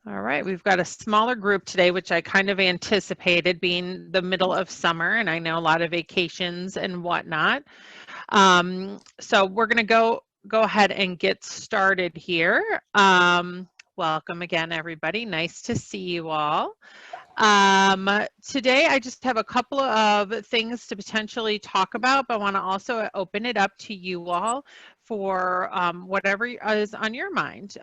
All right, we've got a smaller group today, which I kind of anticipated being the middle of summer, and I know a lot of vacations and whatnot. So we're going to go ahead and get started here. Welcome again, everybody. Nice to see you all. Today, I just have a couple of things to potentially talk about, but I want to also open it up to you all for whatever is on your mind.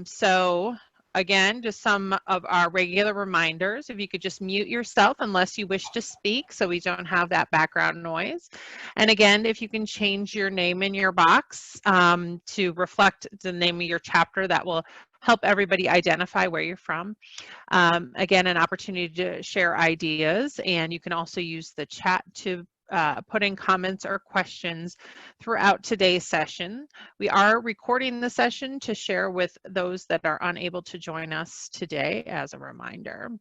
So again, just some of our regular reminders. If you could just mute yourself unless you wish to speak so we don't have that background noise. And again, if you can change your name in your box to reflect the name of your chapter, that will help everybody identify where you're from. Again, an opportunity to share ideas, and you can also use the chat to put in comments or questions throughout today's session. We are recording the session to share with those that are unable to join us today as a reminder.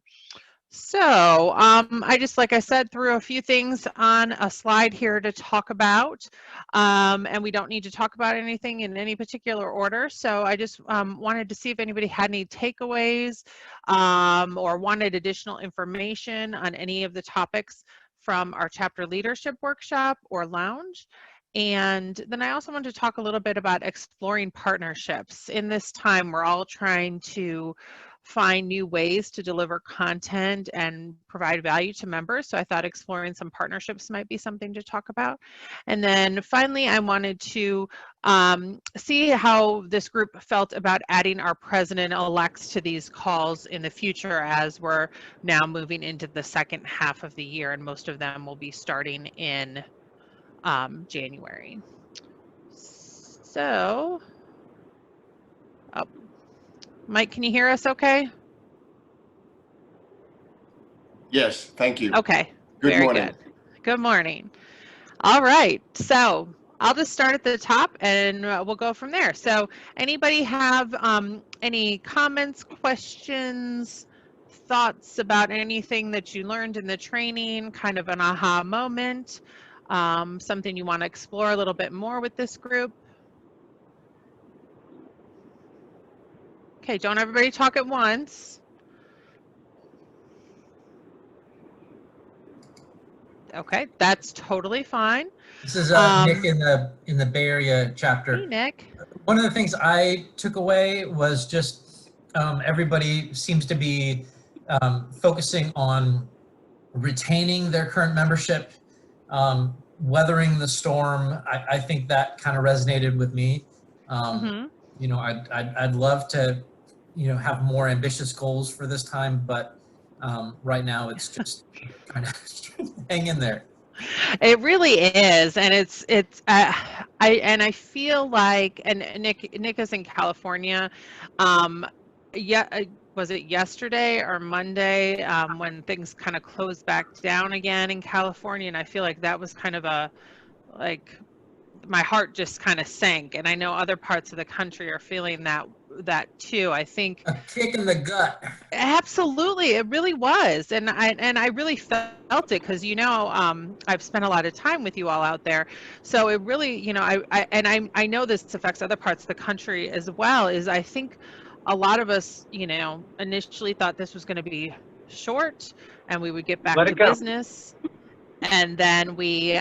So I just, like I said, threw a few things on a slide here to talk about, and we don't need to talk about anything in any particular order. So I just wanted to see if anybody had any takeaways or wanted additional information on any of the topics from our chapter leadership workshop or lounge. And then I also wanted to talk a little bit about exploring partnerships. In this time, we're all trying to find new ways to deliver content and provide value to members. So I thought exploring some partnerships might be something to talk about. And then finally, I wanted to see how this group felt about adding our president-elects to these calls in the future, as we're now moving into the second half of the year, and most of them will be starting in January. So, oh, Mike, can you hear us okay? Yes, thank you. Okay, Good morning. Good. Good morning. All right, so I'll just start at the top and we'll go from there. So anybody have any comments, questions, thoughts about anything that you learned in the training, kind of an aha moment, something you want to explore a little bit more with this group? Okay, don't everybody talk at once. Okay, that's totally fine. This is Nick in the Bay Area chapter. Hey, Nick. One of the things I took away was just everybody seems to be focusing on retaining their current membership, weathering the storm. I think that kind of resonated with me. You know, I'd love to, you know, have more ambitious goals for this time, but right now it's just trying to hang in there. It really is, and I feel like, and Nick is in California. Yeah, was it yesterday or Monday when things kind of closed back down again in California? And I feel like that was kind of my heart just kind of sank, and I know other parts of the country are feeling that too. I think a kick in the gut. Absolutely, it really was, and I really felt it because, you know, I've spent a lot of time with you all out there, so it really, you know, I know this affects other parts of the country as well. Is I think a lot of us, you know, initially thought this was going to be short and we would get back to business. And then we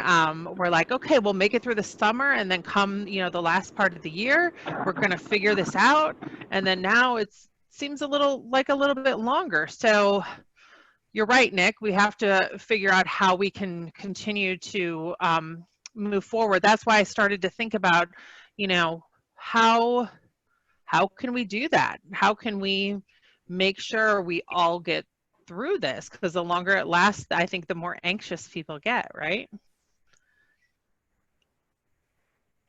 were like, okay, we'll make it through the summer, and then come, you know, the last part of the year, we're going to figure this out. And then now it seems a little bit longer. So you're right, Nick. We have to figure out how we can continue to move forward. That's why I started to think about, you know, how can we do that? How can we make sure we all get through this? Because the longer it lasts, I think the more anxious people get, right?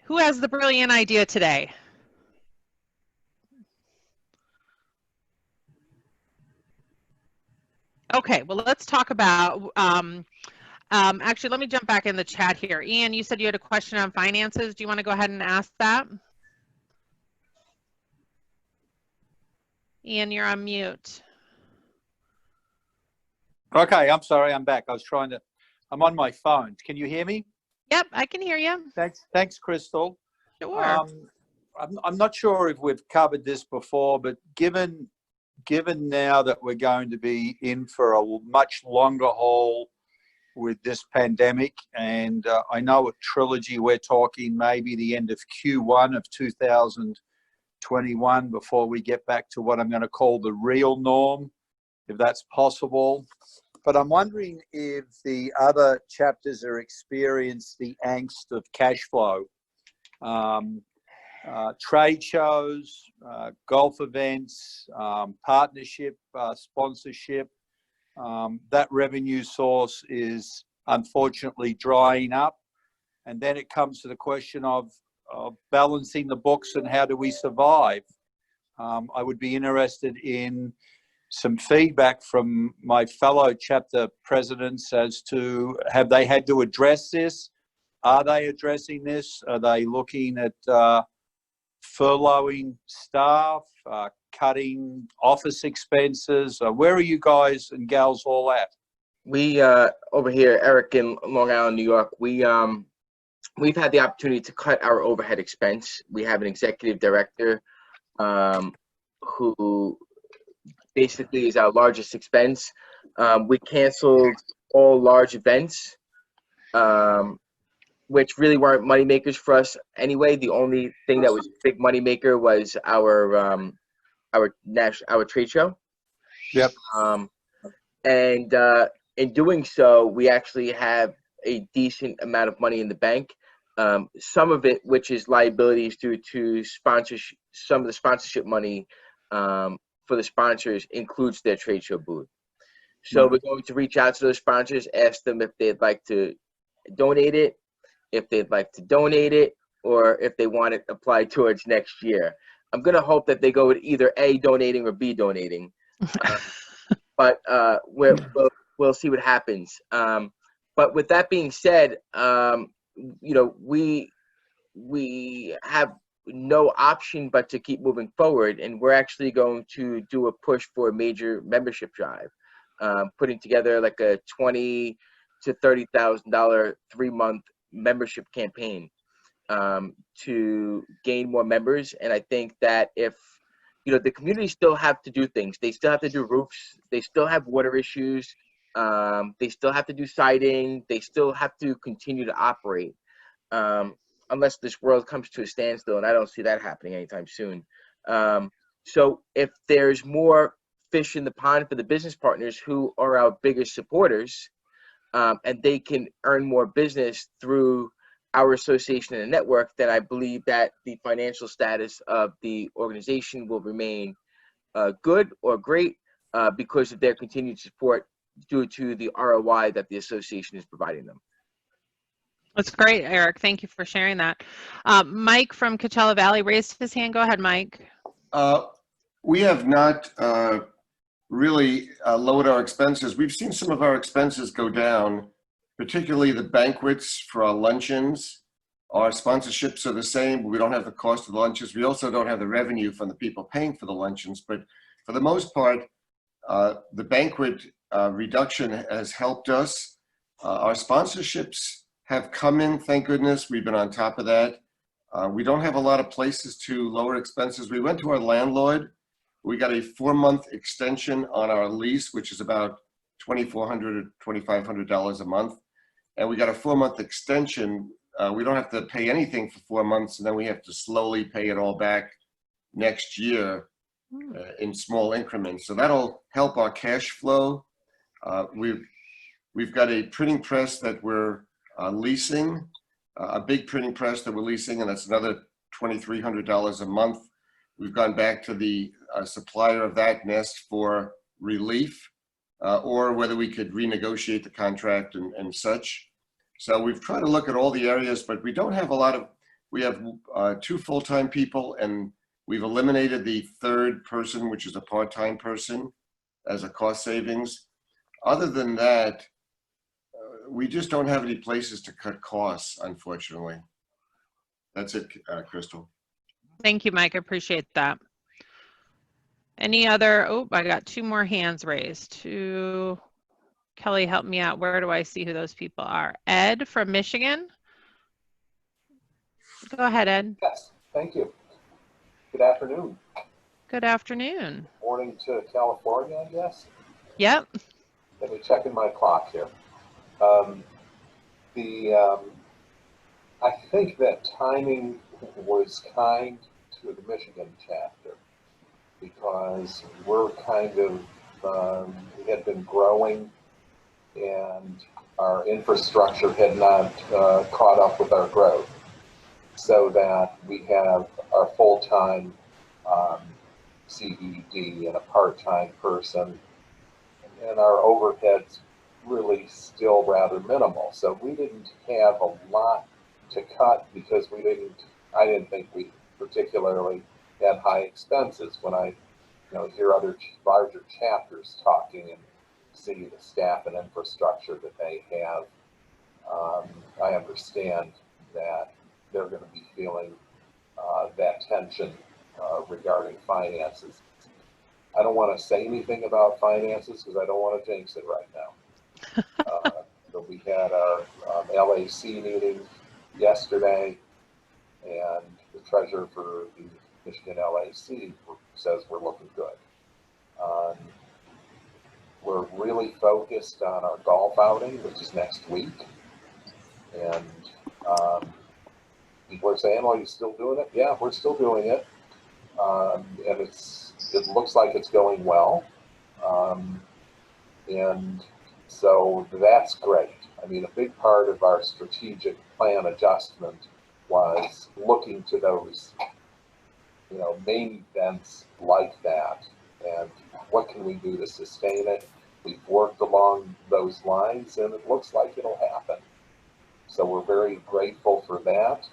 Who has the brilliant idea today? Okay, well, let's talk about, actually, let me jump back in the chat here. Ian, you said you had a question on finances. Do you want to go ahead and ask that? Ian, you're on mute. Okay, I'm sorry, I'm back. I'm on my phone. Can you hear me? Yep, I can hear you. Thanks, Crystal. Sure. I'm not sure if we've covered this before, but given given now that we're going to be in for a much longer haul with this pandemic, and I know a trilogy, we're talking maybe the end of Q1 of 2021 before we get back to what I'm going to call the real norm, if that's possible. But I'm wondering if the other chapters are experience the angst of cash flow. Trade shows, golf events, partnership, sponsorship, that revenue source is unfortunately drying up. And then it comes to the question of balancing the books and how do we survive. I would be interested in some feedback from my fellow chapter presidents as to, have they had to address this? Are they addressing this? Are they looking at furloughing staff, cutting office expenses? Where are you guys and gals all at? We over here, Eric, in Long Island, New York, we've had the opportunity to cut our overhead expense. We have an executive director who basically is our largest expense. We canceled all large events, which really weren't money makers for us anyway. The only thing that was a big money maker was our trade show. Yep. And in doing so, we actually have a decent amount of money in the bank. Some of it, which is liabilities due to sponsorship, some of the sponsorship money for the sponsors includes their trade show booth. So we're going to reach out to those sponsors, ask them if they'd like to donate it, if they'd like to donate it, or if they want it applied towards next year. I'm going to hope that they go with either A, donating, or B, donating. But we'll see what happens. But with that being said, you know, we have no option but to keep moving forward, and we're actually going to do a push for a major membership drive, putting together like a $20,000 to $30,000 3-month membership campaign to gain more members. And I think that if, you know, the community still have to do things, they still have to do roofs, they still have water issues, they still have to do siding, they still have to continue to operate, unless this world comes to a standstill, and I don't see that happening anytime soon. So if there's more fish in the pond for the business partners who are our biggest supporters, and they can earn more business through our association and network, then I believe that the financial status of the organization will remain good or great because of their continued support due to the ROI that the association is providing them. That's great, Eric. Thank you for sharing that. Mike from Coachella Valley raised his hand. Go ahead, Mike. We have not really lowered our expenses. We've seen some of our expenses go down, particularly the banquets for our luncheons. Our sponsorships are the same, but we don't have the cost of the lunches. We also don't have the revenue from the people paying for the luncheons. But for the most part, the banquet reduction has helped us. Our sponsorships have come in, thank goodness. We've been on top of that. We don't have a lot of places to lower expenses. We went to our landlord. We got a 4-month extension on our lease, which is about $2,400 or $2,500 a month. And we got a 4-month extension. We don't have to pay anything for 4 months, and then we have to slowly pay it all back next year in small increments. So that'll help our cash flow. We've got a printing press that we're leasing, a big printing press that we're leasing, and that's another $2,300 a month. We've gone back to the supplier of that and asked for relief, or whether we could renegotiate the contract and such. So we've tried to look at all the areas, but we don't have a lot of, we have 2 full-time people, and we've eliminated the 3rd person, which is a part-time person, as a cost savings. Other than that, we just don't have any places to cut costs, unfortunately. That's it, Crystal. Thank you, Mike. I appreciate that. Any other, oh, I got 2 more hands raised. Kelly, help me out. Where do I see who those people are? Ed from Michigan. Go ahead, Ed. Yes, thank you. Good afternoon. Good afternoon. Morning to California, I guess. Yep. Let me check in my clock here. Um, I think that timing was kind to the Michigan chapter because we're kind of, we had been growing and our infrastructure had not caught up with our growth, so that we have our full-time CED and a part-time person, and our overhead's really still rather minimal. So we didn't have a lot to cut because I didn't think we particularly had high expenses. When I hear other larger chapters talking and see the staff and infrastructure that they have, I understand that they're going to be feeling that tension regarding finances. I don't want to say anything about finances because I don't want to jinx it right now. But we had our LAC meeting yesterday, and the treasurer for the Michigan LAC says we're looking good. We're really focused on our golf outing, which is next week. And people are saying, "Well, you still doing it?" Yeah, we're still doing it. And it looks like it's going well. And so that's great. I mean, a big part of our strategic plan adjustment was looking to those, main events like that, and what can we do to sustain it? We've worked along those lines, and it looks like it'll happen. So we're very grateful for that.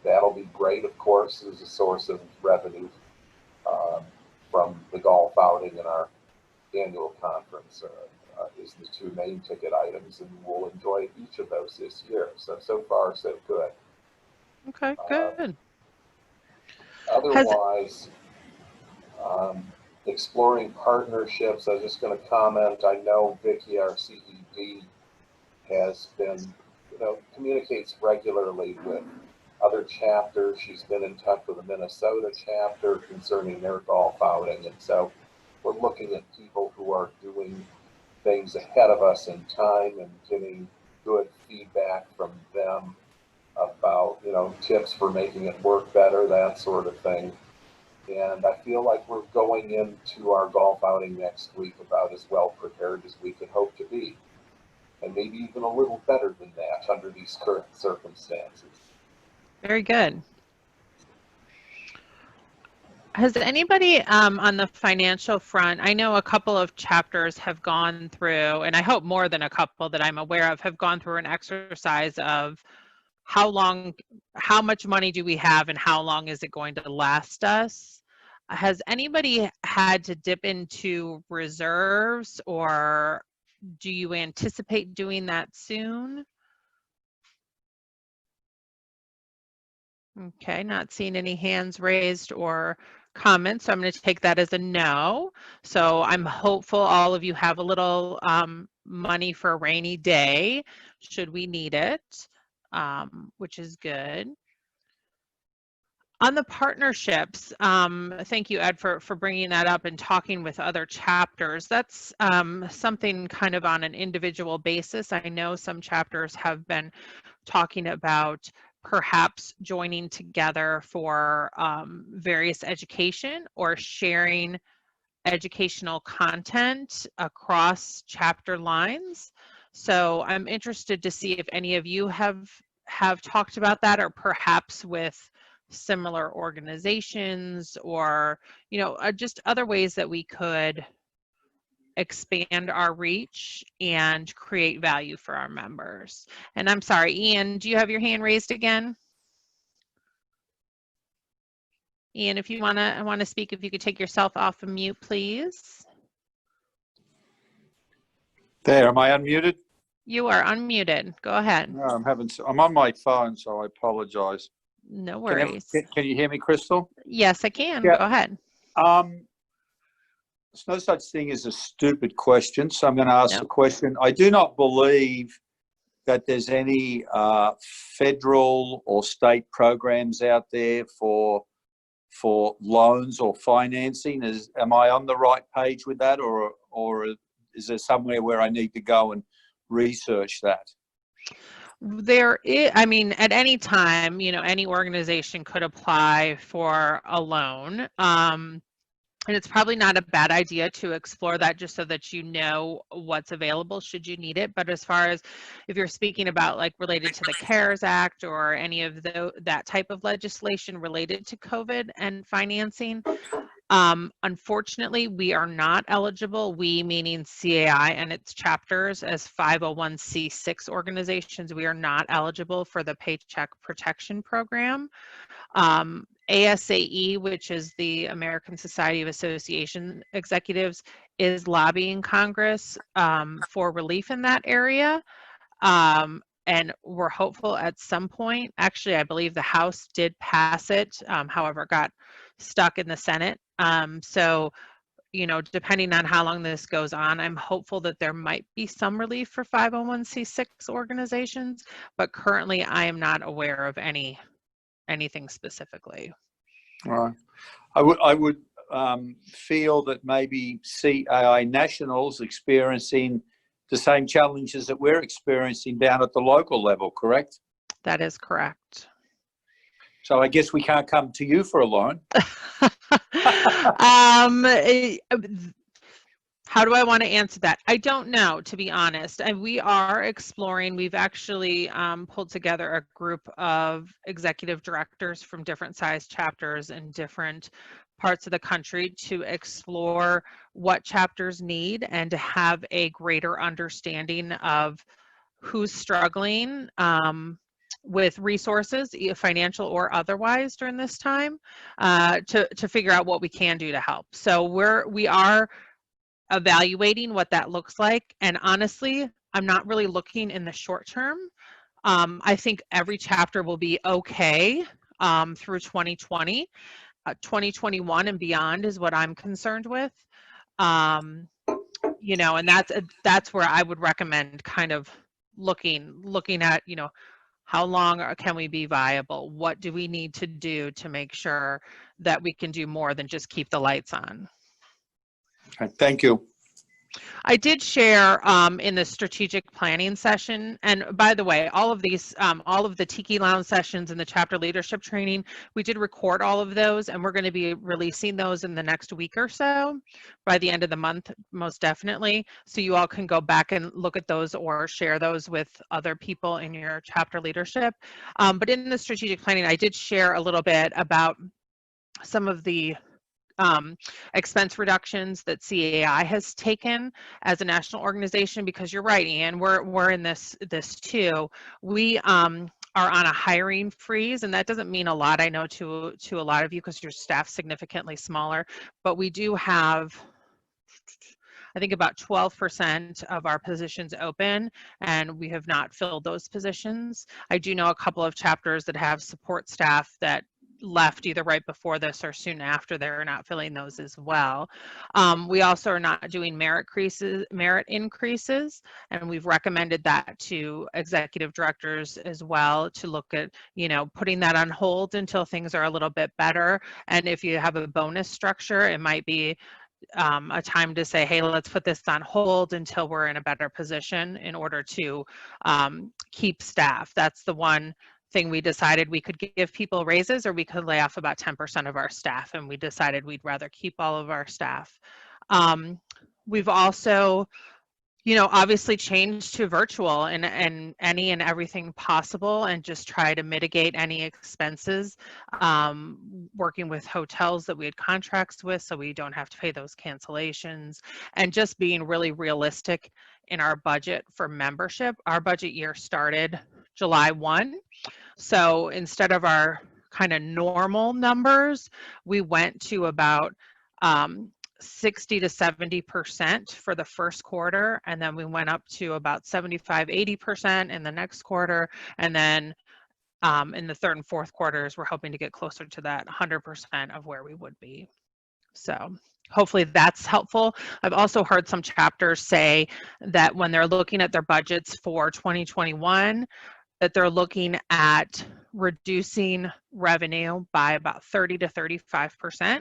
That'll be great, of course, as a source of revenue from the golf outing and our annual conference is the two main ticket items, and we'll enjoy each of those this year. So far, so good. Okay, good. Otherwise, exploring partnerships, I was just going to comment, I know Vicki, our CED, has been, communicates regularly with other chapters. She's been in touch with the Minnesota chapter concerning their golf outing. And so we're looking at people who are doing things ahead of us in time and getting good feedback from them about, tips for making it work better, that sort of thing. And I feel like we're going into our golf outing next week about as well prepared as we could hope to be. And maybe even a little better than that under these current circumstances. Very good. Has anybody on the financial front, I know a couple of chapters have gone through, and I hope more than a couple that I'm aware of, have gone through an exercise of how much money do we have and how long is it going to last us? Has anybody had to dip into reserves, or do you anticipate doing that soon? Okay, not seeing any hands raised or comments, so I'm going to take that as a no. So I'm hopeful all of you have a little money for a rainy day, should we need it, which is good. On the partnerships, thank you, Ed, for bringing that up and talking with other chapters. That's something kind of on an individual basis. I know some chapters have been talking about perhaps joining together for various education or sharing educational content across chapter lines. So I'm interested to see if any of you have talked about that, or perhaps with similar organizations, or just other ways that we could expand our reach and create value for our members. And I'm sorry, Ian, do you have your hand raised again? Ian, if you want to speak, if you could take yourself off of mute, please. There, am I unmuted? You are unmuted. Go ahead. No, I'm on my phone, so I apologize. No worries. Can you hear me, Crystal? Yes, I can. Yeah. Go ahead. There's no such thing as a stupid question, so I'm going to ask the question. I do not believe that there's any federal or state programs out there for for loans or financing. Am I on the right page with that, or is there somewhere where I need to go and research that? There is, I mean, at any time, you know, any organization could apply for a loan. And it's probably not a bad idea to explore that just so that you know what's available should you need it. But as far as if you're speaking about like related to the CARES Act or any of that type of legislation related to COVID and financing, unfortunately, we are not eligible, we meaning CAI and its chapters as 501c6 organizations, we are not eligible for the Paycheck Protection Program. ASAE, which is the American Society of Association Executives, is lobbying Congress for relief in that area. And we're hopeful at some point, actually, I believe the House did pass it, however, it got stuck in the Senate. So, you know, depending on how long this goes on, I'm hopeful that there might be some relief for 501c6 organizations, but currently I am not aware of anything specifically. All right. I would feel that maybe CAI National's experiencing the same challenges that we're experiencing down at the local level, correct? That is correct. So I guess we can't come to you for a loan. How do I want to answer that? I don't know, to be honest. And we are exploring, we've actually pulled together a group of executive directors from different size chapters in different parts of the country to explore what chapters need and to have a greater understanding of who's struggling with resources, financial or otherwise, during this time, to figure out what we can do to help. So we are evaluating what that looks like. And honestly, I'm not really looking in the short term. I think every chapter will be okay through 2020. 2021 and beyond is what I'm concerned with. You know, and that's where I would recommend kind of looking at, you know, how long can we be viable? What do we need to do to make sure that we can do more than just keep the lights on? Okay, thank you. I did share in the strategic planning session, and by the way, all of these, all of the Tiki Lounge sessions and the chapter leadership training, we did record all of those, and we're going to be releasing those in the next week or so, by the end of the month, most definitely. So you all can go back and look at those or share those with other people in your chapter leadership. But in the strategic planning, I did share a little bit about some of the expense reductions that CAI has taken as a national organization, because you're right, Ian, we're in this too. We are on a hiring freeze, and that doesn't mean a lot, I know, to a lot of you, because your staff's significantly smaller, but we do have, I think, about 12% of our positions open, and we have not filled those positions. I do know a couple of chapters that have support staff that left either right before this or soon after. They're not filling those as well. We also are not doing merit increases, and we've recommended that to executive directors as well, to look at, you know, putting that on hold until things are a little bit better. And if you have a bonus structure, it might be a time to say, hey, let's put this on hold until we're in a better position in order to keep staff. That's the one thing we decided. We could give people raises, or we could lay off about 10% of our staff, and we decided we'd rather keep all of our staff. We've also, you know, obviously changed to virtual and any and everything possible, and just try to mitigate any expenses, working with hotels that we had contracts with so we don't have to pay those cancellations, and just being really realistic in our budget for membership. Our budget year started July 1. So instead of our kind of normal numbers, we went to about 60 to 70% for the first quarter, and then we went up to about 75-80% in the next quarter, and then in the third and fourth quarters, we're hoping to get closer to that 100% of where we would be. So hopefully that's helpful. I've also heard some chapters say that when they're looking at their budgets for 2021, that they're looking at reducing revenue by about 30 to 35%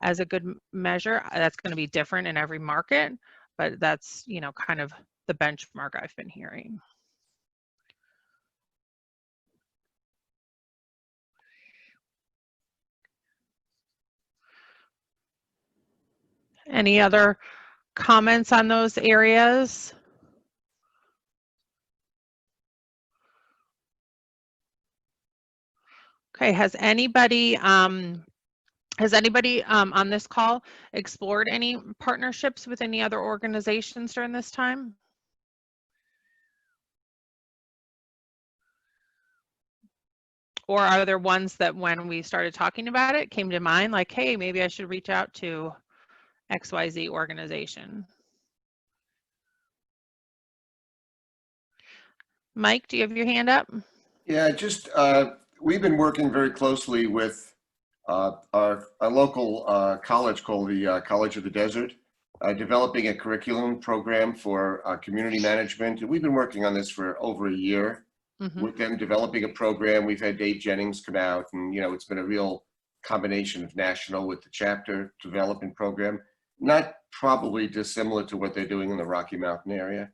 as a good measure. That's going to be different in every market, but that's, you know, kind of the benchmark I've been hearing. Any other comments on those areas? Okay, has anybody on this call explored any partnerships with any other organizations during this time? Or are there ones that when we started talking about it came to mind, like, hey, maybe I should reach out to XYZ organization? Mike, do you have your hand up? Yeah, just we've been working very closely with our local college called the College of the Desert, developing a curriculum program for community management. And we've been working on this for over a year. With them developing a program. We've had Dave Jennings come out, and you know, it's been a real combination of national with the chapter development program, not probably dissimilar to what they're doing in the Rocky Mountain area.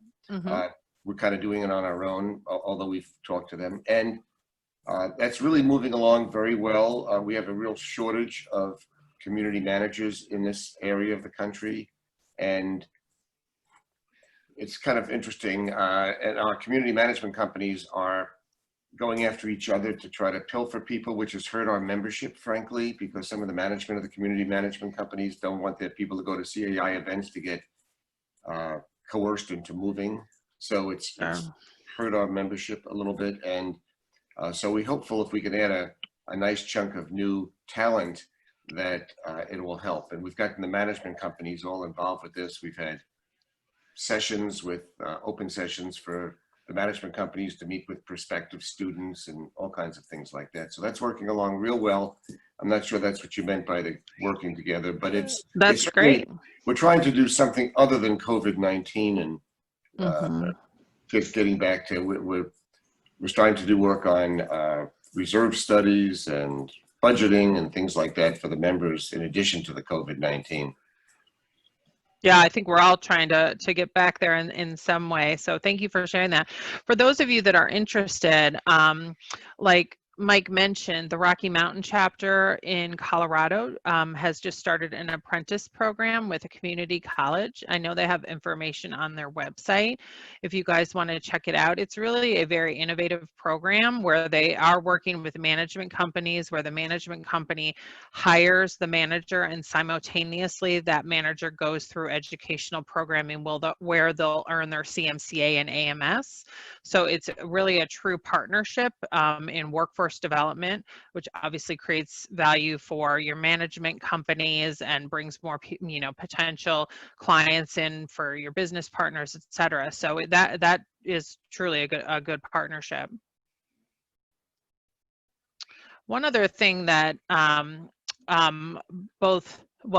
We're kind of doing it on our own, although we've talked to them, and that's really moving along very well. We have a real shortage of community managers in this area of the country, and it's kind of interesting. And our community management companies are going after each other to try to pilfer people, which has hurt our membership, frankly, because some of the management of the community management companies don't want their people to go to CAI events to get coerced into moving. So it's hurt our membership a little bit. And so we're hopeful if we can add a nice chunk of new talent that it will help. And we've gotten the management companies all involved with this. We've had sessions with open sessions for the management companies to meet with prospective students and all kinds of things like that. So that's working along real well. I'm not sure that's what you meant by the working together, but it's great. We're trying to do something other than COVID-19 and getting back to we're starting to do work on reserve studies and budgeting and things like that for the members in addition to the COVID-19. Yeah, I think we're all trying to get back there in some way. So thank you for sharing that. For those of you that are interested, like Mike mentioned, the Rocky Mountain chapter in Colorado has just started an apprentice program with a community college. I know they have information on their website if you guys want to check it out. It's really a very innovative program where they are working with management companies, where the management company hires the manager and simultaneously that manager goes through educational programming where they'll earn their CMCA and AMS. So it's really a true partnership in workforce development, which obviously creates value for your management companies and brings more, potential clients in for your business partners, et cetera. So that is truly a good partnership. One other thing that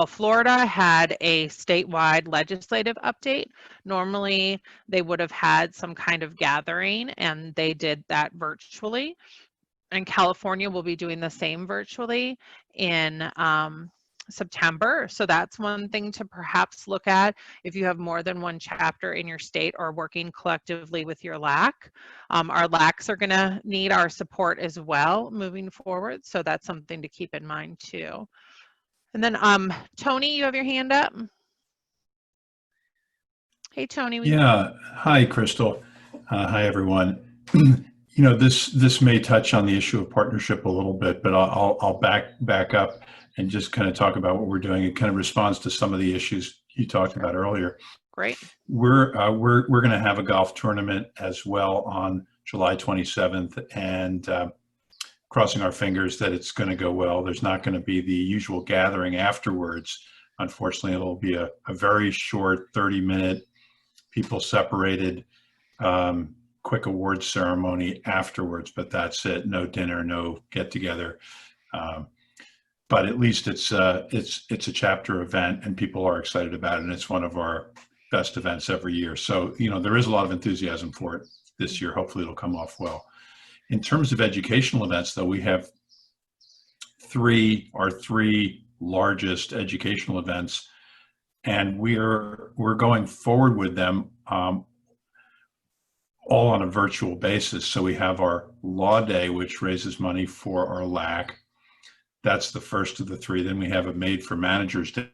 Florida had a statewide legislative update. Normally, they would have had some kind of gathering, and they did that virtually. And California will be doing the same virtually in September. So that's one thing to perhaps look at if you have more than one chapter in your state or working collectively with your LAC. Our LACs are going to need our support as well moving forward. So that's something to keep in mind too. And then Tony, you have your hand up. Hey, Tony. Yeah. Hi, Crystal. Hi, everyone. This may touch on the issue of partnership a little bit, but I'll back up and just kind of talk about what we're doing. It kind of responds to some of the issues you talked about earlier. Great. We're going to have a golf tournament as well on July 27th, and crossing our fingers that it's going to go well. There's not going to be the usual gathering afterwards. Unfortunately, it'll be a very short 30-minute, people separated, quick awards ceremony afterwards, but that's it. No dinner, no get together. But at least it's a chapter event, and people are excited about it. And it's one of our best events every year. So there is a lot of enthusiasm for it this year. Hopefully, it'll come off well. In terms of educational events, though, we have our three largest educational events, and we're going forward with them all on a virtual basis. So we have our Law Day, which raises money for our LAC. That's the first of the three. Then we have a Made for Managers Day,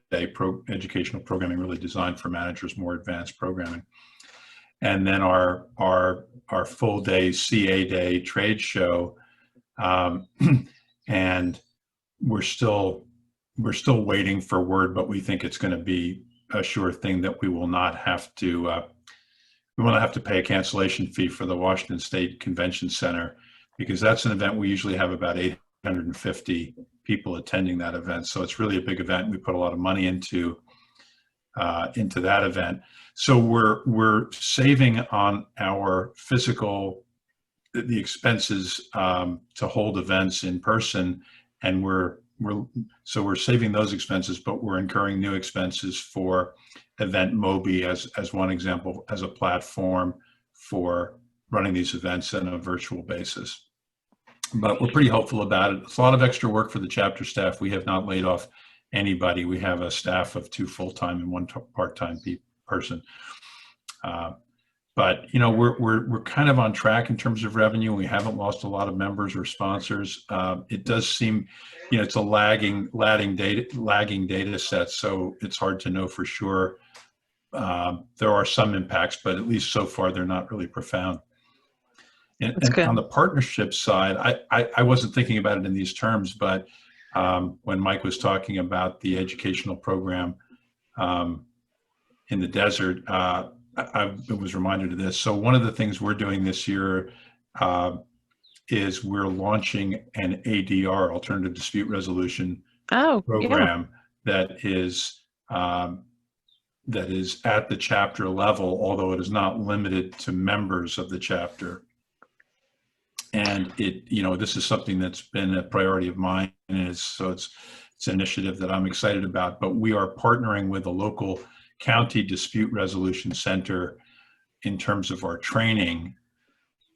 educational programming really designed for managers, more advanced programming. And then our full day CA Day trade show, and we're still waiting for word, but we think it's going to be a sure thing that we will not have to pay a cancellation fee for the Washington State Convention Center, because that's an event we usually have about 850 people attending that event. So it's really a big event. We put a lot of money into that event. So we're saving on our the expenses to hold events in person, and we're saving those expenses, but we're incurring new expenses for Event Mobi as one example, as a platform for running these events on a virtual basis. But we're pretty hopeful about it. It's a lot of extra work for the chapter staff. We have not laid off anybody. We have a staff of 2 full-time and 1 part-time person. But we're kind of on track in terms of revenue. We haven't lost a lot of members or sponsors. It does seem, it's a lagging data set, so it's hard to know for sure. There are some impacts, but at least so far they're not really profound. And on the partnership side, I wasn't thinking about it in these terms, but when Mike was talking about the educational program in the desert, I was reminded of this. So one of the things we're doing this year is we're launching an ADR, Alternative Dispute Resolution program, that is at the chapter level, although it is not limited to members of the chapter. And this is something that's been a priority of mine, and it's an initiative that I'm excited about. But we are partnering with a local county dispute resolution center in terms of our training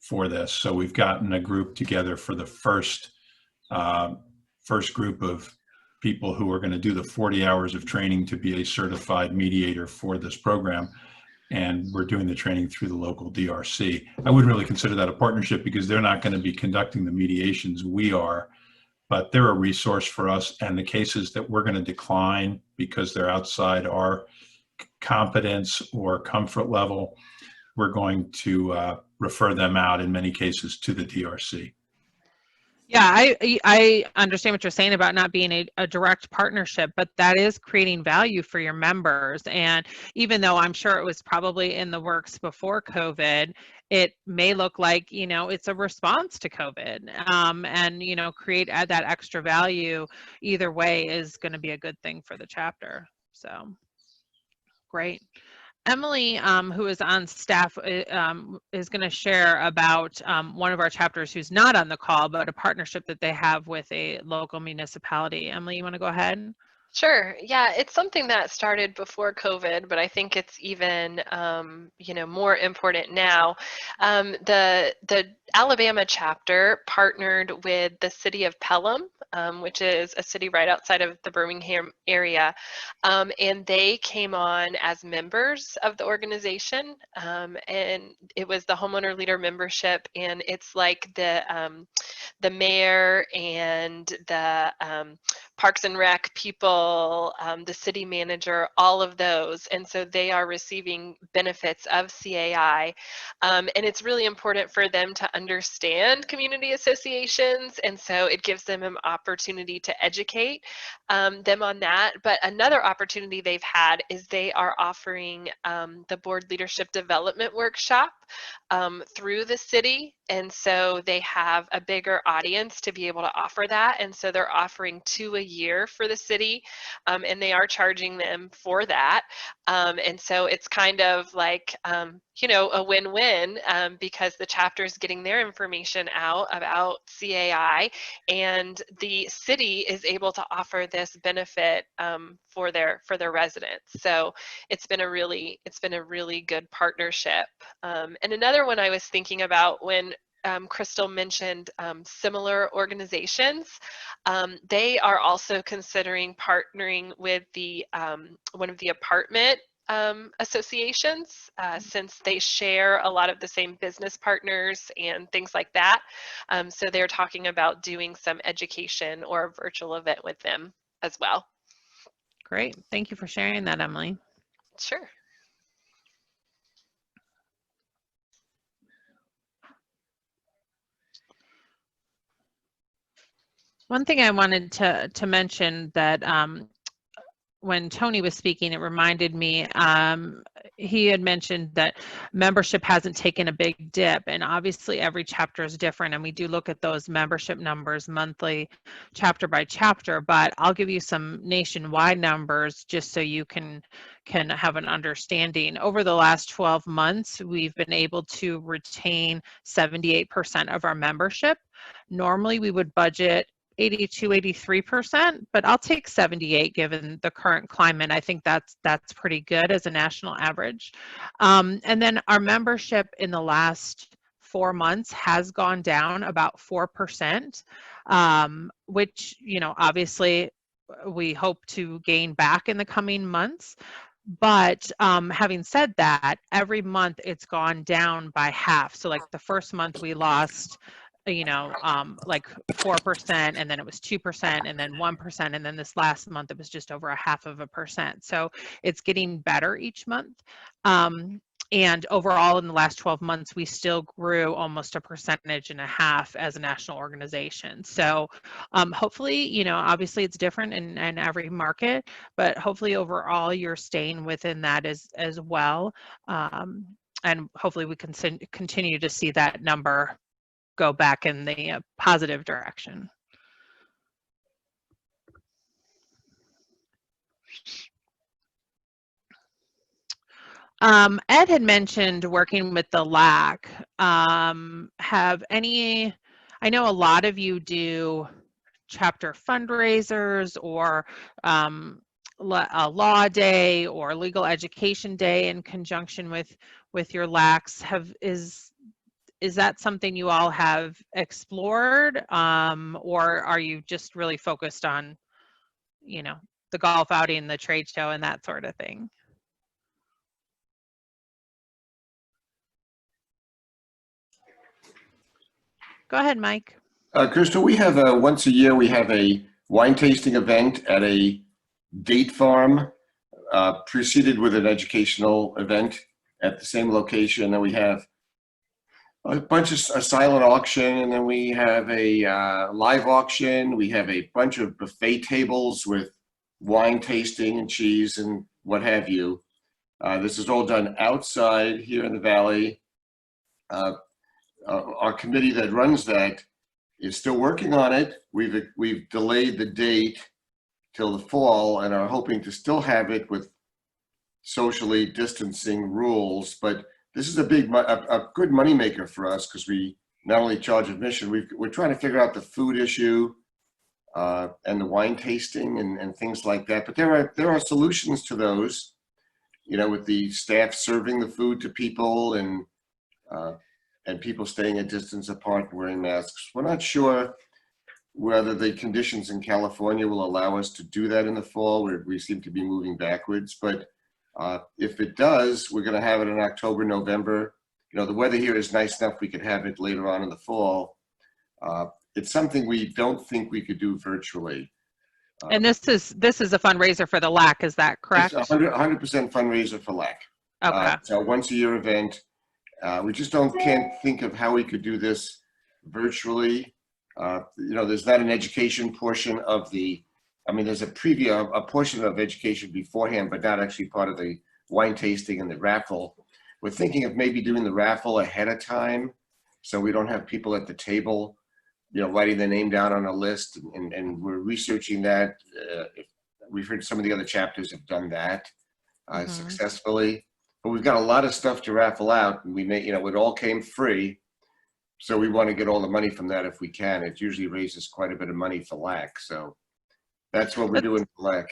for this. So we've gotten a group together for the first group of people who are going to do the 40 hours of training to be a certified mediator for this program. And we're doing the training through the local DRC. I wouldn't really consider that a partnership because they're not going to be conducting the mediations, we are, but they're a resource for us. And the cases that we're going to decline because they're outside our competence or comfort level, we're going to refer them out in many cases to the DRC. Yeah, I understand what you're saying about not being a direct partnership, but that is creating value for your members. And even though I'm sure it was probably in the works before COVID, it may look like, it's a response to COVID. And, create that extra value either way is going to be a good thing for the chapter. So great. Emily, who is on staff, is going to share about one of our chapters who's not on the call, but a partnership that they have with a local municipality. Emily, you want to go ahead? Sure. Yeah, it's something that started before COVID, but I think it's even, more important now. The Alabama chapter partnered with the city of Pelham, which is a city right outside of the Birmingham area, and they came on as members of the organization, and it was the homeowner leader membership, and it's like the mayor and the Parks and Rec people, the city manager, all of those. And so they are receiving benefits of CAI. And it's really important for them to understand community associations. And so it gives them an opportunity to educate them on that. But another opportunity they've had is they are offering the board leadership development workshop through the city. And so they have a bigger audience to be able to offer that. And so they're offering 2 a year for the city, and they are charging them for that. And so it's kind of like, a win-win because the chapter is getting their information out about CAI, and the city is able to offer this benefit for their residents. So it's been a really good partnership. And another one I was thinking about when Crystal mentioned similar organizations. They are also considering partnering with the one of the apartment associations, since they share a lot of the same business partners and things like that. So they're talking about doing some education or a virtual event with them as well. Great. Thank you for sharing that, Emily. Sure. One thing I wanted to mention that when Tony was speaking, it reminded me, he had mentioned that membership hasn't taken a big dip, and obviously every chapter is different, and we do look at those membership numbers monthly, chapter by chapter, but I'll give you some nationwide numbers just so you can have an understanding. Over the last 12 months, we've been able to retain 78% of our membership. Normally we would budget 82, 83%, but I'll take 78 given the current climate. I think that's pretty good as a national average. And then our membership in the last 4 months has gone down about 4%, which, you know, obviously we hope to gain back in the coming months. But having said that, every month it's gone down by half. So like the first month we lost, you know, like 4%, and then it was 2%, and then 1%, and then this last month it was just over 0.5%. So it's getting better each month. And overall in the last 12 months, we still grew almost 1.5 percentage as a national organization. So hopefully, you know, obviously it's different in every market, but hopefully overall you're staying within that as well. And hopefully we can continue to see that number go back in the positive direction. Ed had mentioned working with the LAC. Have any, I know a lot of you do chapter fundraisers or a law day or legal education day in conjunction with your LACs. Is that something you all have explored, or are you just really focused on, you know, the golf outing, the trade show, and that sort of thing? Go ahead, Mike. Crystal, we have once a year we have a wine tasting event at a date farm, preceded with an educational event at the same location. And then we have a bunch of a silent auction, and then we have a live auction. We have a bunch of buffet tables with wine tasting and cheese and what have you. This is all done outside here in the Valley. Our committee that runs that is still working on it. We've delayed the date till the fall and are hoping to still have it with socially distancing rules, but this is a good moneymaker for us because we not only charge admission, we're trying to figure out the food issue and the wine tasting and things like that. But there are solutions to those, you know, with the staff serving the food to people and people staying a distance apart and wearing masks. We're not sure whether the conditions in California will allow us to do that in the fall. We seem to be moving backwards, but if it does, we're going to have it in October, November. You know, the weather here is nice enough we could have it later on in the fall. It's something we don't think we could do virtually. And this is a fundraiser for the LAC, is that correct? It's 100% fundraiser for LAC. Okay. It's a once a year event. We just can't think of how we could do this virtually. You know, there's not an education portion of the, I mean, there's a portion of education beforehand, but not actually part of the wine tasting and the raffle. We're thinking of maybe doing the raffle ahead of time so we don't have people at the table, you know, writing their name down on a list, and we're researching that. We've heard some of the other chapters have done that successfully, but we've got a lot of stuff to raffle out, and we may, you know, it all came free. So we want to get all the money from that if we can. It usually raises quite a bit of money for LAC. So that's what we're doing for LAC.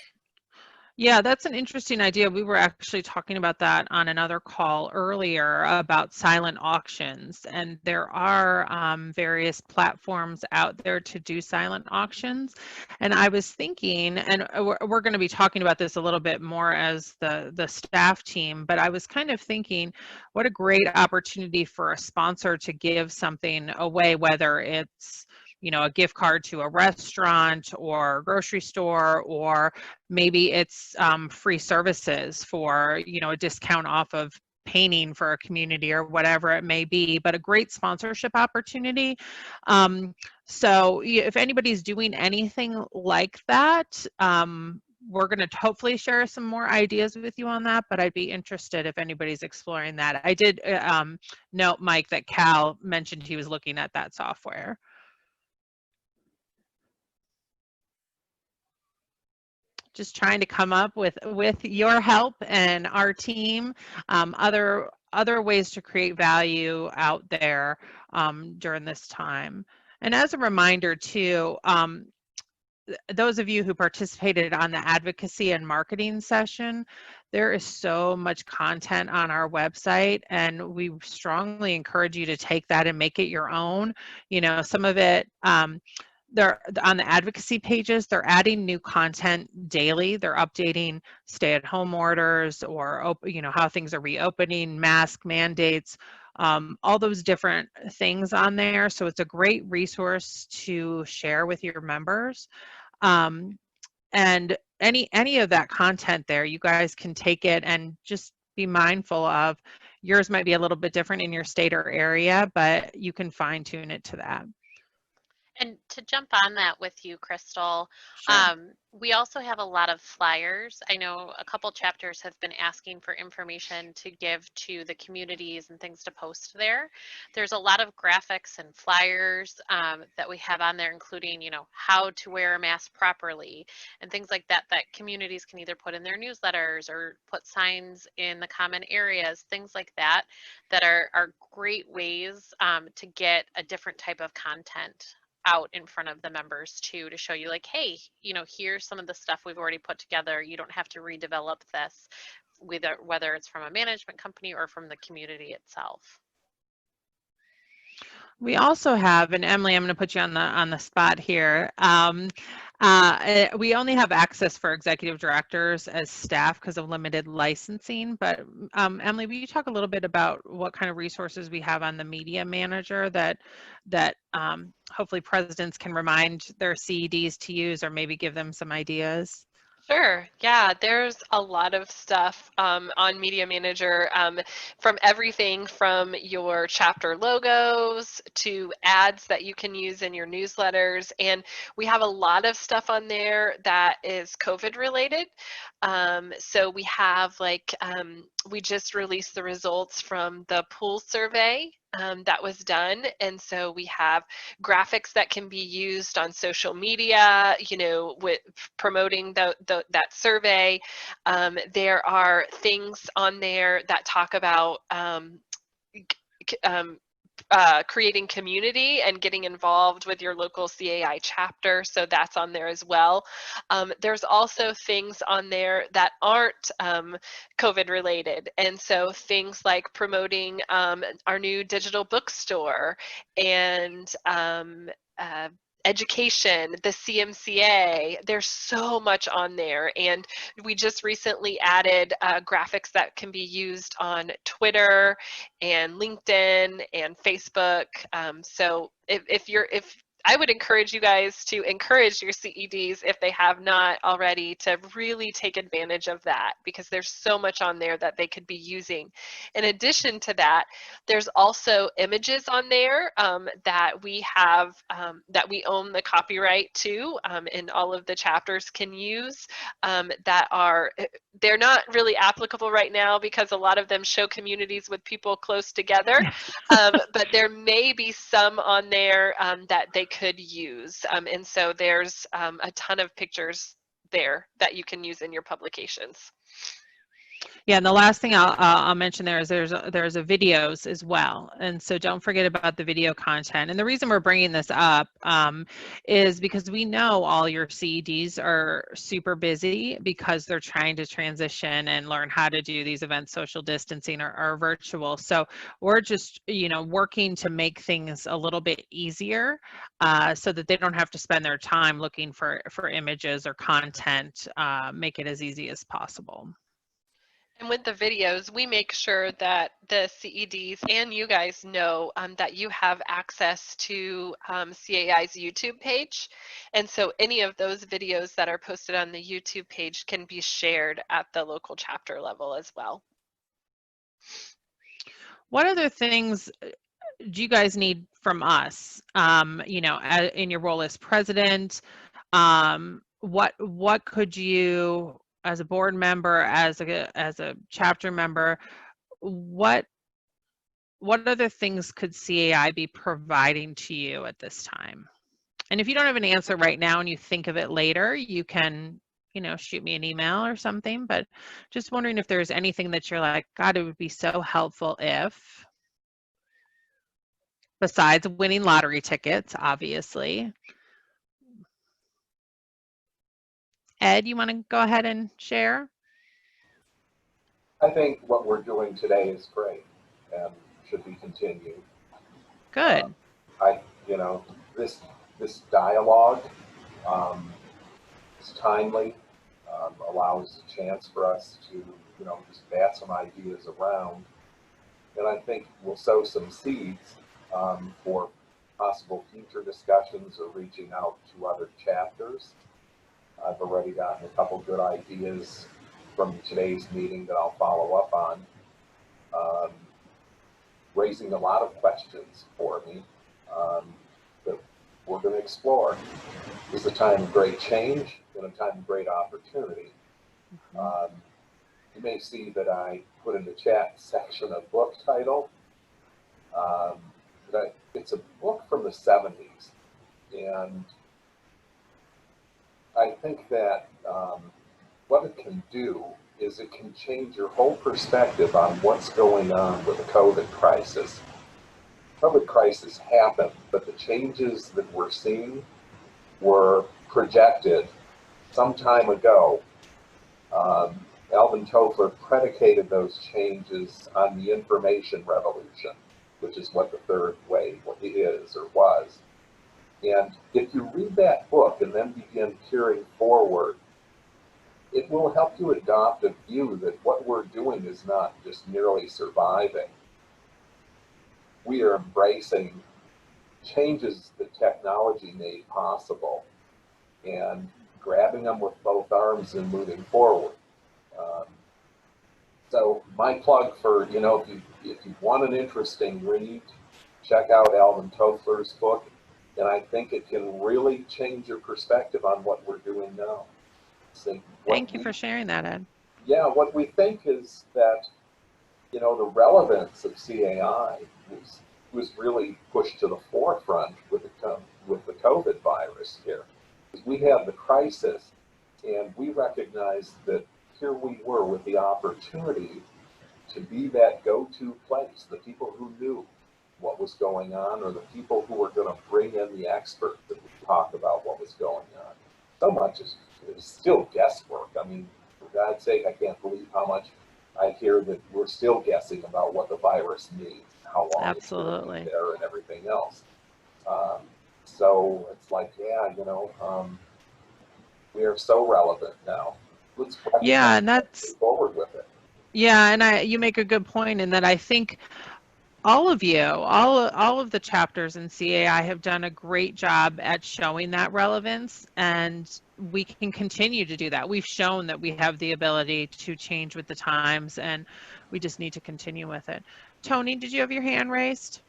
Yeah, that's an interesting idea. We were actually talking about that on another call earlier about silent auctions, and there are various platforms out there to do silent auctions. And I was thinking, and we're going to be talking about this a little bit more as the staff team, but I was kind of thinking, what a great opportunity for a sponsor to give something away, whether it's a gift card to a restaurant or grocery store, or maybe it's free services for, a discount off of painting for a community or whatever it may be, but a great sponsorship opportunity. So if anybody's doing anything like that, we're going to hopefully share some more ideas with you on that, but I'd be interested if anybody's exploring that. I did note, Mike, that Cal mentioned he was looking at that software. Just trying to come up with your help and our team, other ways to create value out there during this time. And as a reminder too, those of you who participated on the advocacy and marketing session, there is so much content on our website, and we strongly encourage you to take that and make it your own. Some of it, they're on the advocacy pages, they're adding new content daily. They're updating stay-at-home orders, or how things are reopening, mask mandates, all those different things on there. So it's a great resource to share with your members. And any of that content there, you guys can take it and just be mindful of. Yours might be a little bit different in your state or area, but you can fine tune it to that. And to jump on that with you, Crystal, Sure. we also have a lot of flyers. I know a couple chapters have been asking for information to give to the communities and things to post there. There's a lot of graphics and flyers that we have on there, including, how to wear a mask properly and things like that, that communities can either put in their newsletters or put signs in the common areas, things like that, that are great ways to get a different type of content out in front of the members too, to show you like, hey, here's some of the stuff we've already put together. You don't have to redevelop this, whether it's from a management company or from the community itself. We also have, and Emily, I'm going to put you on the spot here. We only have access for executive directors as staff because of limited licensing. But Emily, will you talk a little bit about what kind of resources we have on the media manager that hopefully presidents can remind their CEDs to use, or maybe give them some ideas? Sure. Yeah, there's a lot of stuff on Media Manager, from everything from your chapter logos to ads that you can use in your newsletters. And we have a lot of stuff on there that is COVID related. So we have we just released the results from the pool survey that was done. And so we have graphics that can be used on social media, with promoting that survey. There are things on there that talk about creating community and getting involved with your local CAI chapter. So that's on there as well. There's also things on there that aren't COVID related. And so things like promoting our new digital bookstore and education, the CMCA. There's so much on there. And we just recently added graphics that can be used on Twitter and LinkedIn and Facebook. So if I would encourage you guys to encourage your CEDs, if they have not already, to really take advantage of that, because there's so much on there that they could be using. In addition to that, there's also images on there that we have, that we own the copyright to, and all of the chapters can use, they're not really applicable right now because a lot of them show communities with people close together, but there may be some on there that they could use. And so there's a ton of pictures there that you can use in your publications. Yeah, and the last thing I'll mention there is there's a videos as well, and so don't forget about the video content. And the reason we're bringing this up is because we know all your CEDs are super busy because they're trying to transition and learn how to do these events, social distancing or virtual. So we're just working to make things a little bit easier so that they don't have to spend their time looking for images or content. Make it as easy as possible. And with the videos, we make sure that the CEDs and you guys know that you have access to CAI's YouTube page. And so any of those videos that are posted on the YouTube page can be shared at the local chapter level as well. What other things do you guys need from us? In your role as president, what could you, as a board member, as a chapter member, what other things could CAI be providing to you at this time? And if you don't have an answer right now and you think of it later, you can, shoot me an email or something. But just wondering if there's anything that you're like, God, it would be so helpful if, besides winning lottery tickets, obviously. Ed, you want to go ahead and share? I think what we're doing today is great and should be continued. Good. This dialogue is timely, allows a chance for us to, just bat some ideas around. And I think we'll sow some seeds for possible future discussions or reaching out to other chapters. I've already gotten a couple good ideas from today's meeting that I'll follow up on, raising a lot of questions for me that we're going to explore. This is a time of great change and a time of great opportunity. You may see that I put in the chat section a book title. It's a book from the 70s, and I think that what it can do is it can change your whole perspective on what's going on with the COVID crisis. COVID crisis happened, but the changes that we're seeing were projected some time ago. Alvin Toffler predicated those changes on the information revolution, which is what the third wave is or was. And if you read that book and then begin peering forward, it will help you adopt a view that what we're doing is not just merely surviving. We are embracing changes that technology made possible and grabbing them with both arms and moving forward. So my plug for, if you want an interesting read, check out Alvin Toffler's book. And I think it can really change your perspective on what we're doing now. Thank you for sharing that, Ed. Yeah, what we think is that, the relevance of CAI was really pushed to the forefront with the COVID virus here. We have the crisis, and we recognize that here we were with the opportunity to be that go-to place, the people who knew what was going on, or the people who were going to bring in the experts that would talk about what was going on. So much is still guesswork. I mean, for God's sake, I can't believe how much I hear that we're still guessing about what the virus means, how long it's going to be there, and everything else. So it's like, we are so relevant now. Let's and that's forward with it. Yeah, and you make a good point in that I think all of the chapters in CAI have done a great job at showing that relevance, and we can continue to do that. We've shown that we have the ability to change with the times, and we just need to continue with it. Tony, did you have your hand raised?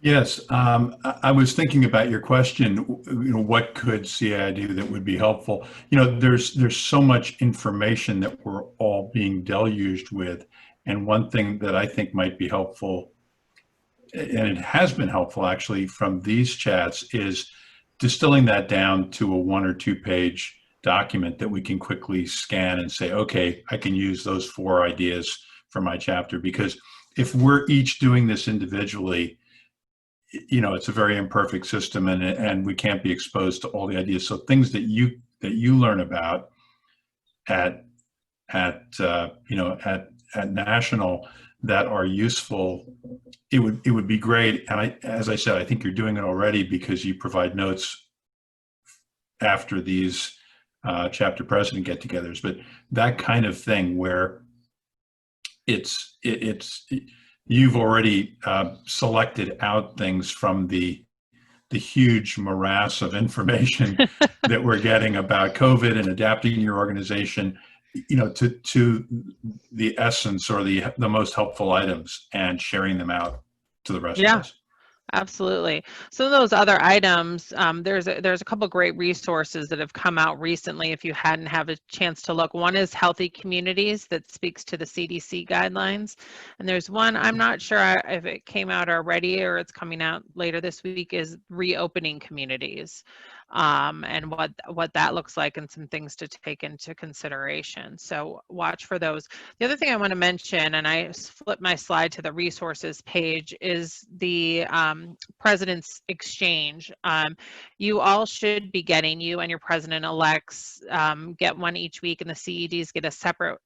Yes, I was thinking about your question. What could CAI do that would be helpful? There's so much information that we're all being deluged with, and one thing that I think might be helpful, and it has been helpful actually from these chats, is distilling that down to a 1 or 2 page document that we can quickly scan and say, okay, I can use those 4 ideas for my chapter. Because if we're each doing this individually, you know, it's a very imperfect system, and we can't be exposed to all the ideas. So things that you learn about at you know, at national that are useful, it would be great. And as I said, I think you're doing it already, because you provide notes after these chapter president get-togethers. But that kind of thing where you've already selected out things from the huge morass of information that we're getting about COVID and adapting your organization, you know, to the essence or the most helpful items, and sharing them out to the rest of us. Absolutely. Some of those other items, there's a couple great resources that have come out recently if you hadn't had a chance to look. One is Healthy Communities, that speaks to the CDC guidelines. And there's one, I'm not sure if it came out already or it's coming out later this week, is Reopening Communities, and what that looks like, and some things to take into consideration. So watch for those. The other thing I want to mention, and I flipped my slide to the resources page, is the President's Exchange. You all should be getting, you and your president-elects get one each week, and the CEDs get a separate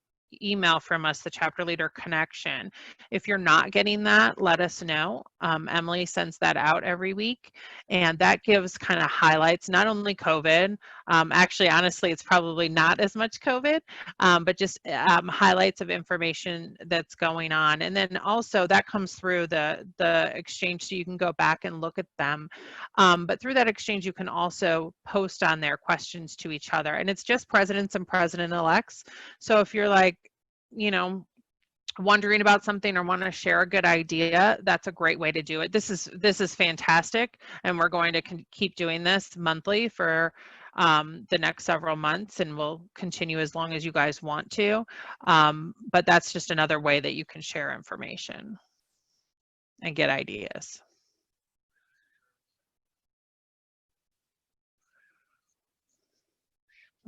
email from us, the Chapter Leader Connection. If you're not getting that, let us know. Emily sends that out every week, and that gives kind of highlights, not only COVID, actually, honestly, it's probably not as much COVID, but just highlights of information that's going on. And then also that comes through the exchange, so you can go back and look at them. But through that exchange, you can also post on their questions to each other, and it's just presidents and president-elects. So if you're like, you know, wondering about something or want to share a good idea, that's a great way to do it. This is fantastic, and we're going to keep doing this monthly for the next several months, and we'll continue as long as you guys want to. But that's just another way that you can share information and get ideas.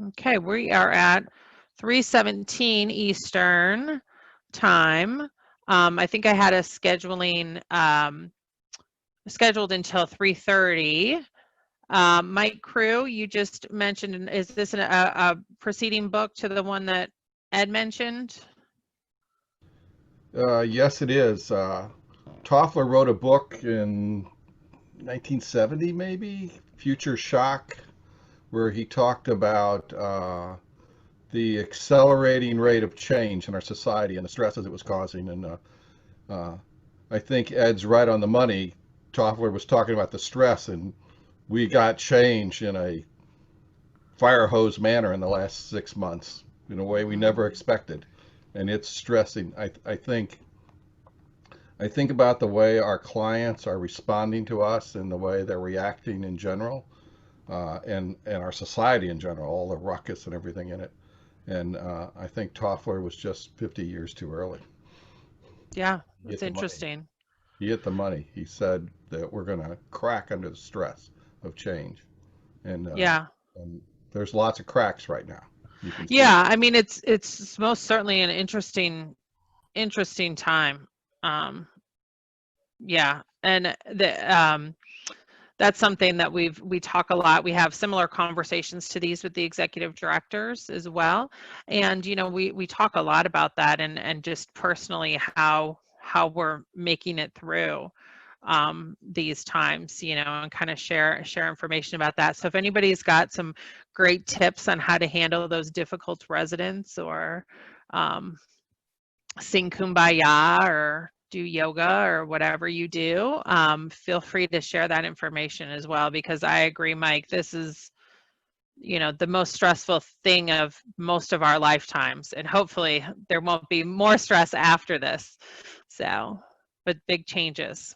Okay, we are at 3:17 Eastern time. I think I had a scheduling scheduled until 3:30. Mike Crew, you just mentioned, is this a preceding book to the one that Ed mentioned? Yes, it is. Toffler wrote a book in 1970, maybe, Future Shock, where he talked about the accelerating rate of change in our society and the stresses it was causing. And I think Ed's right on the money. Toffler was talking about the stress, and we got change in a fire hose manner in the last 6 months in a way we never expected. And it's stressing. I think about the way our clients are responding to us and the way they're reacting in general, and our society in general, all the ruckus and everything in it. And I think Toffler was just 50 years too early. Yeah, it's interesting. He hit the money. He said that we're going to crack under the stress of change. And yeah. And there's lots of cracks right now. Yeah, I mean, it's most certainly an interesting time. Yeah, and that's something that we talk a lot. We have similar conversations to these with the executive directors as well, and you know, we talk a lot about that, and just personally how we're making it through these times, you know, and kind of share information about that. So if anybody's got some great tips on how to handle those difficult residents, or sing Kumbaya, or do yoga, or whatever you do, feel free to share that information as well, because I agree, Mike, this is, you know, the most stressful thing of most of our lifetimes, and hopefully there won't be more stress after this. So, but big changes.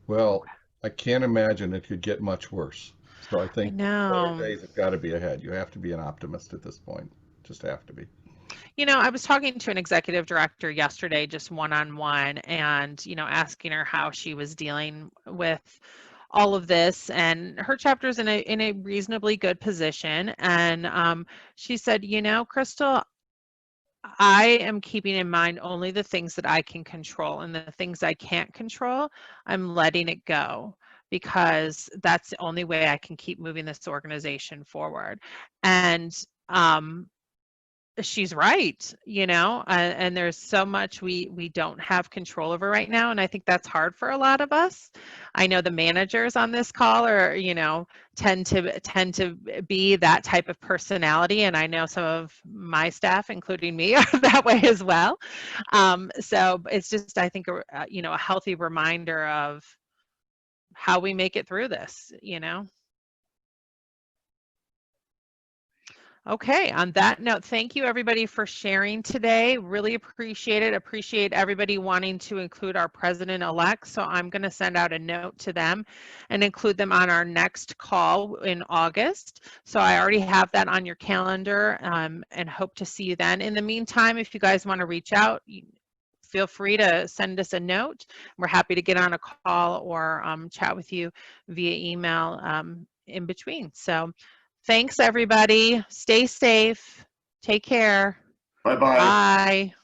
Well, I can't imagine it could get much worse. So I think better days have got to be ahead. You have to be an optimist at this point. Just have to be. You know, I was talking to an executive director yesterday, just one-on-one, and, you know, asking her how she was dealing with all of this, and her chapter's in a reasonably good position. And she said, you know, Crystal, I am keeping in mind only the things that I can control, and the things I can't control, I'm letting it go, because that's the only way I can keep moving this organization forward. And she's right, you know, and there's so much we don't have control over right now, and I think that's hard for a lot of us. I know the managers on this call are, you know, tend to be that type of personality, and I know some of my staff, including me, are that way as well. So it's just, I think, you know, a healthy reminder of how we make it through this, you know. Okay, on that note, thank you everybody for sharing today. Really appreciate it. Appreciate everybody wanting to include our president-elect. So I'm going to send out a note to them and include them on our next call in August. So I already have that on your calendar, and hope to see you then. In the meantime, if you guys want to reach out, feel free to send us a note. We're happy to get on a call or chat with you via email in between. So thanks, everybody. Stay safe. Take care. Bye-bye. Bye.